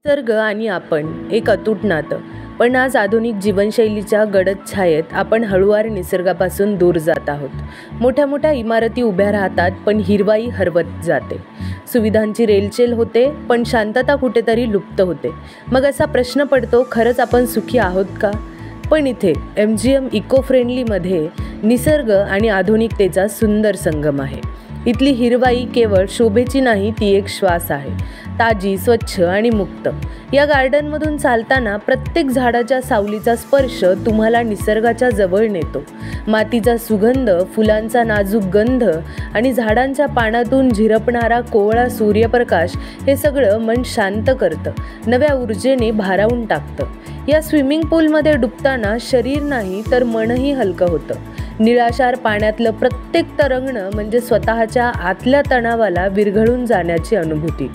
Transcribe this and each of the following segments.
निसर्ग आणि आपण एक अतूट नातं. पण आज आधुनिक जीवनशैलीच्या गडद छायेत आपण हळूवार निसर्गापासून दूर जात आहोत. मोठ्या मोठ्या इमारती उभ्या राहतात, पण हिरवाई हरवत जाते. सुविधांची रेलचेल होते, पण शांतता कुठेतरी लुप्त होते. मग असा प्रश्न पडतो, खरंच आपण सुखी आहोत का? पण इथे MGM इको फ्रेंडलीमध्ये निसर्ग आणि आधुनिकतेचा सुंदर संगम आहे. इथली हिरवाई केवळ शोभेची नाही, ती एक श्वास आहे, ताजी, स्वच्छ आणि मुक्त. या गार्डनमधून चालताना प्रत्येक झाडाच्या सावलीचा स्पर्श तुम्हाला निसर्गाच्या जवळ नेतो. मातीचा सुगंध, फुलांचा नाजूक गंध आणि झाडांच्या पानातून झिरपणारा कोवळा सूर्यप्रकाश हे सगळं मन शांत करतं, नव्या ऊर्जेने भारावून टाकतं. या स्विमिंग पूलमध्ये डुबताना शरीर नाही तर मनही हलकं होतं. निळाशार पाण्यातलं प्रत्येक तरंगणं म्हणजे स्वतःच्या आतल्या तणावाला विरघळून जाण्याची अनुभूती.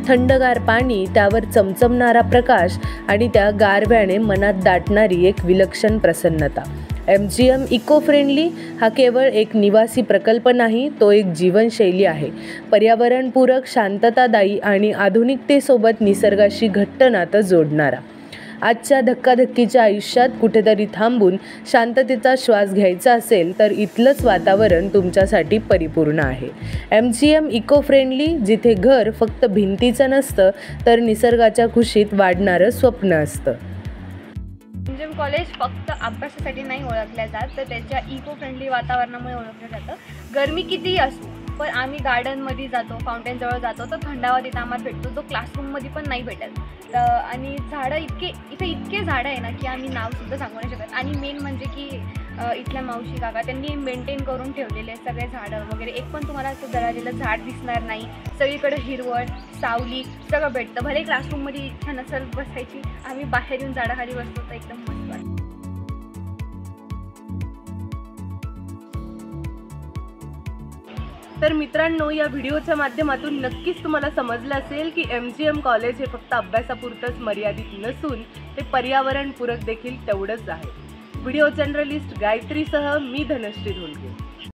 थंडगार पाणी, त्यावर चमचमणारा प्रकाश आणि त्या गारव्याने मनात दाटणारी एक विलक्षण प्रसन्नता. MGM इको फ्रेंडली हा केवळ एक निवासी प्रकल्प नाही, तो एक जीवनशैली आहे. पर्यावरणपूरक, शांततादायी आणि आधुनिकतेसोबत निसर्गाशी घट्ट नातं जोडणारा. आजच्या धक्काधक्कीच्या आयुष्यात कुठेतरी थांबून शांततेचा श्वास घ्यायचा असेल तर इथलंच वातावरण तुमच्यासाठी परिपूर्ण आहे. MGM इको फ्रेंडली, जिथे घर फक्त भिंतीचं नसतं तर निसर्गाच्या कुशीत वाढणारं स्वप्न असतं. MGM कॉलेज फक्त अभ्यासासाठी नाही ओळखल्या जात, तर त्याच्या इको फ्रेंडली वातावरणामुळे ओळखलं जातं. गरमी कितीही असो, पण आम्ही गार्डनमध्ये जातो, फाउंटेनजवळ जातो, तर थंडावा तिथं आम्हाला भेटतो, जो क्लासरूममध्ये पण नाही भेटत. आणि झाडं इतके झाडं आहे ना की आम्ही नावसुद्धा सांगू नाही शकत. आणि मेन म्हणजे की इथल्या मावशी काका त्यांनी मेंटेन करून ठेवलेले सगळे झाडं वगैरे. एक पण तुम्हाला असं जळालेलं झाड दिसणार नाही. सगळीकडे हिरवळ, सावली सगळं भेटतं. भले क्लासरूममध्ये इच्छा नसेल बसायची, आम्ही बाहेर येऊन झाडाखाली बसतो, तर एकदम मस्त वाटतं. तर मित्रांनो, या व्हिडिओच्या माध्यमातून नक्कीच तुम्हाला समजलं असेल की MGM कॉलेज हे फक्त अभ्यासापुरतंच मर्यादित नसून ते पर्यावरणपूरक देखील तेवढंच आहे. व्हिडिओ जर्नलिस्ट गायत्रीसह मी धनश्री धोलगे.